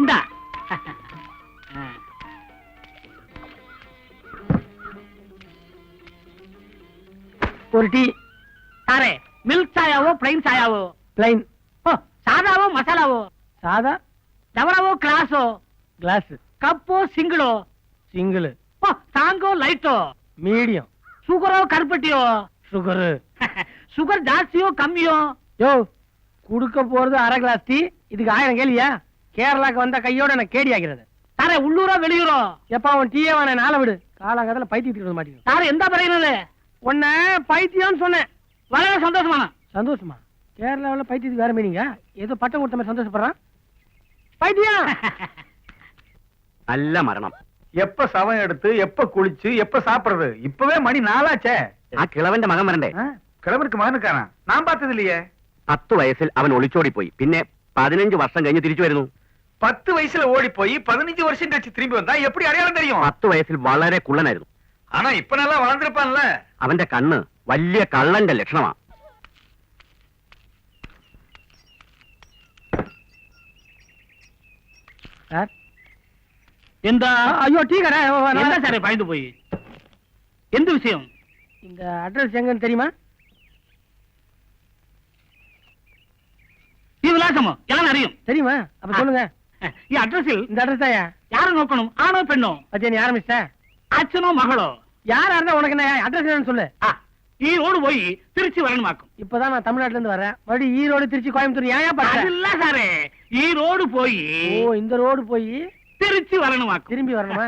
இந்தா. ஒரு டீ. சாரே, மில்க் சாயாவோ பிளைன் சாயாவோ? பிளைன். ஓ, சாதாவோ மசாலாவோ? சாதா. டவராவோ கிளாஸோ? கிளாஸ். கப்போ சிங்கிளோ? சிங்கிள். ஓ, சாங்கோ லைட்டோ? மீடியம். சுகரோ கருப்பட்டியோ? சுகரு. சுகர் ஜாஸ்தியோ கம்மியோ? யோ, குடுக்க போறது அரை கிளாஸ் டீ. இதுக்கு 1000 கேள்வியா? கேரளாக்கு வந்த கையோட எனக்கு கேடி ஆகிறது. சாரே, உள்ளூரோ வெளியூரோ? எப்ப அவன் டீயே வேணா நாளை விடு. காலங்கத்துல பைத்தியத்துக்கு மாட்டேங்குது. சாரே, எந்த பறையினது? உன்ன பைத்தியம்னு சொன்னேன். வர சந்தோஷமான. சந்தோஷமா? கேரளாவில் பைத்தியத்துக்கு வேற மீனிங்க. ஏதோ பட்டம் கொடுத்த மாதிரி சந்தோஷப்படுறான். பைத்தியம். நல்ல மரணம். எப்ப சவம் எடுத்து எப்ப குளிச்சு எப்ப சாப்பிடுறது? இப்பவே மணி 4 ஆச்சே. കിളവന്റെ മകൻ വരണ്ടേ? കിളവർക്ക് മകനുക്കാനാ? ഞാൻ പാത്തതില്ലേ? 10 വയസ്സിൽ അവൻ ഒളിച്ചോടി പോയി. പിന്നെ 15 വർഷം കഴിഞ്ഞ് തിരിച്ചു വരുന്നു. 10 വയസ്സിൽ ഓടിപ്പോയി 15 வருஷம் கழிச்சு திரும்பி வந்தா எப்படி அடையாளம் தெரியும்? 10 വയസ്സിൽ വളരെ കുള്ളനായിരുന്നു. ஆனா இப்ப நல்லா வளர்ந்திருப்பான்ல. അവന്റെ കണ്ണ് വലിയ കള്ളന്റെ ലക്ഷണമാണ്. சார், எந்த ஐயோ டீ கடை. என்ன சாரே பயந்து போய்? எந்த விஷயம்? இந்த அட்ரஸ் எங்கன்னு தெரியுமா? விலாசமோ எல்லாம் அறியும். தெரியுமா? அப்ப சொல்லுங்க. அட்ரஸில் இந்த அட்ரஸ் தாயா? யார நோக்கணும்? ஆணோ பெண்ணோ? பச்சை நீ ஆரம்பிச்ச. அச்சனோ மகளோ? யாரா இருந்தா உனக்கு என்ன அட்ரஸ் என்னன்னு சொல்லு. ஈரோடு போய் திருச்சி வரணுமாக்கும். இப்பதான் நான் தமிழ்நாட்டுல இருந்து வரேன். மறுபடியும் ஈரோடு திருச்சி கோயம்புத்தூர் ஏன் அது இல்ல சாரே, ஈரோடு போய் இந்த ரோடு போய் திருச்சி வரணுமாக்கும். திரும்பி வரணுமா?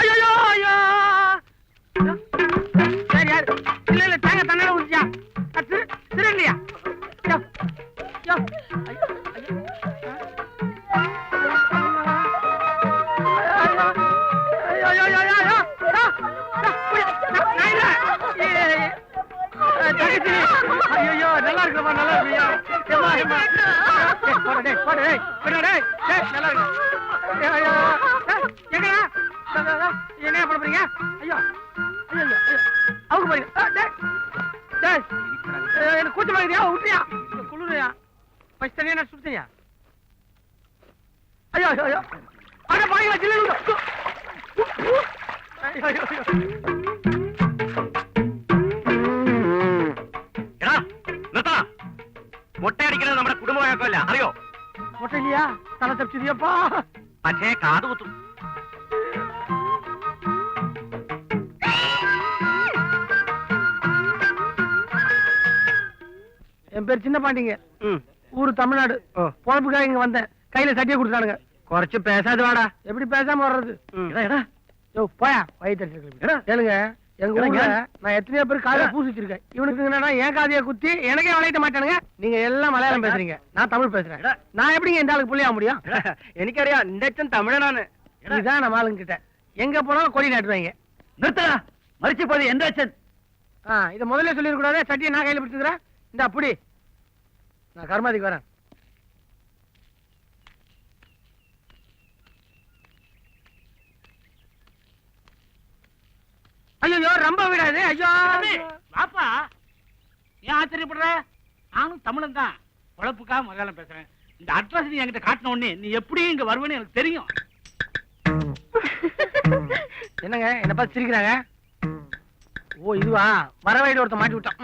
ஐயோ ஐயோ. சரி யாரு? இல்ல இல்ல தேங்க தன்னால ஊத்தியா? திருடலையா? ஐயோ நல்லா இருக்குப்பா, நல்லா இருக்கியா? நல்லா இருக்கு. என்ன பண்ண போறீங்க? ஐயோ ஐயோ அவங்க போறீங்க. எனக்கு கூச்சம் வாங்கியா? விட்டியா? குளிரையா? பஸ் தனியா நான் சுத்தியா? ஐயோ ஐயோ அட பாருங்க சில்லுங்க. ஐயோ ஐயோ എടാ നിർത്തടാ. മൊട്ടയടിക്കുന്നത് നമ്മുടെ കുടുംബ വഴക്കമല്ല, അറിയോ? மொட்டை இல்லையா? தலை தப்பிச்சிருப்பா. പക്ഷേ കാത് കുത്തും. என் பேர் சின்ன பாண்டிங்க. ஊரு தமிழ்நாடு. பொழப்புக்காக இங்க வந்தேன். கையில சட்டியை கொடுத்தானுங்க. കുറച്ച് பேசாது வாடா. எப்படி பேசாம வர்றது? എടാ போயா வயிற்று கேளுங்க. எங்க ஊர்ல நான் எத்தனையோ பேர் காதைய பூசிச்சிருக்கேன். இவனுக்கு என்னன்னா என் காதைய குத்தி எனக்கே வளைய மாட்டானுங்க. நீங்க எல்லாம் மலையாளம் பேசுறீங்க, நான் தமிழ் பேசுறேன். நான் எப்படிங்க இந்த ஆளுக்கு புள்ளியா முடியும்? എനിക്കറിയാം, എന്റെ அச்சன் தமிழனானு. இதுதான் நம்ம ஆளுங்க கிட்ட எங்க போனாலும் கொடி நாட்டுவாங்க. நிறுத்தடா, மறிச்சு போது எந்த அச்சன்? இதை முதல்ல சொல்லிடக்கூடாது. சட்டியை நான் கையில பிடிச்சுக்கிறேன். இந்த அப்படி நான் கர்மாதிக்கு வரேன். ஐயோ ரொம்ப விடாது. ஐயோ வாப்பா, ஏன் ஆச்சரியப்படுற? நானும் தமிழன் தான், உழப்புக்காக மலையாளம் பேசுறேன். இந்த அட்ரஸ் நீ என்கிட்ட காட்டின உடனே நீ எப்படி இங்க வருவேன்னு எனக்கு தெரியும். என்னங்க என்ன பார்த்து சிரிக்கிறாங்க? ஓ இதுவா? வர வழியில ஒருத்த மாட்டி விட்டான்.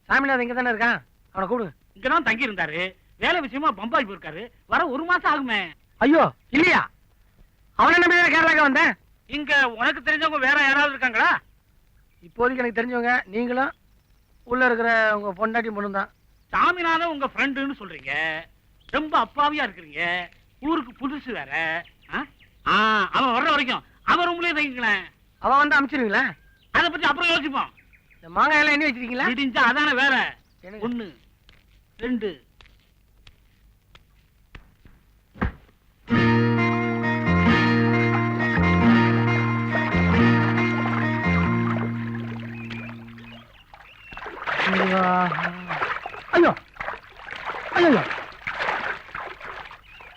சாமிநாதன் இங்க தானே இருக்கான், அவனை கூப்பிடுங்க. இங்கதான் தங்கி இருந்தாரு, வேலை விஷயமா பம்பாய் போயிருக்காரு. வர 1 மாசம் ஆகுமே. ஐயோ இல்லையா? அவனை நம்பி கேரளாக்கு வந்தேன். இங்க உனக்கு தெரிஞ்சவங்க வேற யாராவது இருக்காங்களா? இப்போதைக்கு எனக்கு தெரிஞ்சவங்க நீங்களும் உள்ள இருக்கிற உங்க பொண்டாட்டி பொண்ணு தான். சாமிநாதன் உங்க ஃப்ரெண்டுன்னு சொல்றீங்க, ரொம்ப அப்பாவியா இருக்கிறீங்க, ஊருக்கு புதுசு வேற. அவன் வர்ற வரைக்கும் அவன் ரூம்லயே தங்கிங்களேன். அவன் வந்து அனுப்பிச்சிருவீங்களா? அதை பத்தி அப்புறம் யோசிப்போம். இந்த மாங்காய் எல்லாம் எண்ணி வச்சிருக்கீங்களா? இடிஞ்சா அதான வேற. 1 2 ஐயோ ஐயோ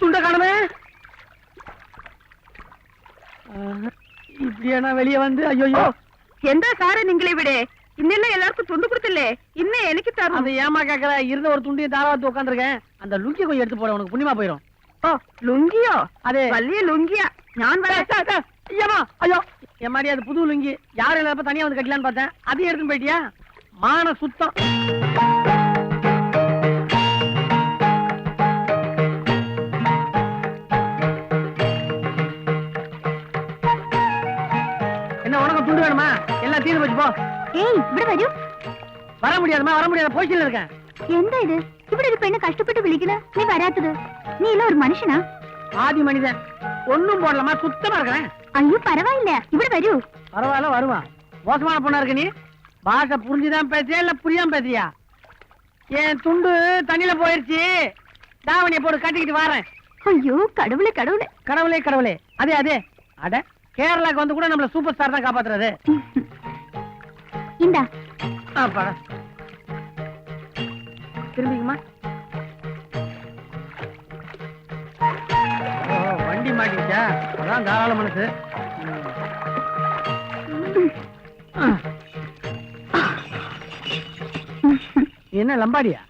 துண்ட காணமே. இப்படியா நான் வெளியே வந்து? ஐயோ എന്താ സാറേ നിങ്ങൾ ഇവിടെ? இன்னெல்லாம் எல்லாருக்கும் துண்டு கொடுத்தலே இன்னும் எனக்கு தரும். அது ஏமா கேக்குற? இருந்த ஒரு துண்டியை தாராவத்து உட்காந்துருக்கேன். அந்த லுங்கி கொஞ்சம் எடுத்து போட, உனக்கு புண்ணியமா போயிடும். ஓ லுங்கியோ? அது வள்ளிய லுங்கியா? நான் ஐயோ ஐயோ எம்மாடி, அது புது லுங்கி. யாரும் இல்லாத தனியா வந்து கட்டலான்னு பார்த்தேன். அதையும் எடுத்துன்னு போயிட்டியா? மான சுத்தம். என்ன உனக்கு துண்டு வேணுமா? எல்லாம் தீர்ந்து போச்சு போ. ஏய் ഇവിടെ വരൂ. வர முடியாதுமா, வர முடியாத பொசிஷன்ல இருக்கேன். എന്താ ഇത്? ഇവിടെ ഒരു പെണ്ണ് കഷ്ടപ്പെട്ട് വിളിക്കണ, നീ വരാത്തത്? നീ എല്ലാം ഒരു മനുഷ്യനാ? ஆதி மனிதன். ஒண்ணும் போடலமா, சுத்தமா இருக்கிறேன். അയ്യോ പരവായില്ല, ഇവിടെ വരൂ. பரவாயில்ல, வருவான். மோசமான பொண்ணா இருக்க நீ. பாஷை புரிஞ்சுதான் பேசியா இல்ல புரியாம பேசியா? என் துண்டு தண்ணியில போயிருச்சு. தாவணியை போட்டு கட்டிக்கிட்டு வரேன். ஐயோ கடவுளே கடவுளே. கடவுளே கடவுளே. அதே அதே. அட கேரளாக்கு வந்து கூட நம்மள சூப்பர் ஸ்டார் தான் காப்பாத்துறது. இந்தா. அப்பாடா. திரும்பிக்குமா? வண்டி மாட்டிச்சா? அதான் தாராள மனசு. என்ன லம்பாடியா?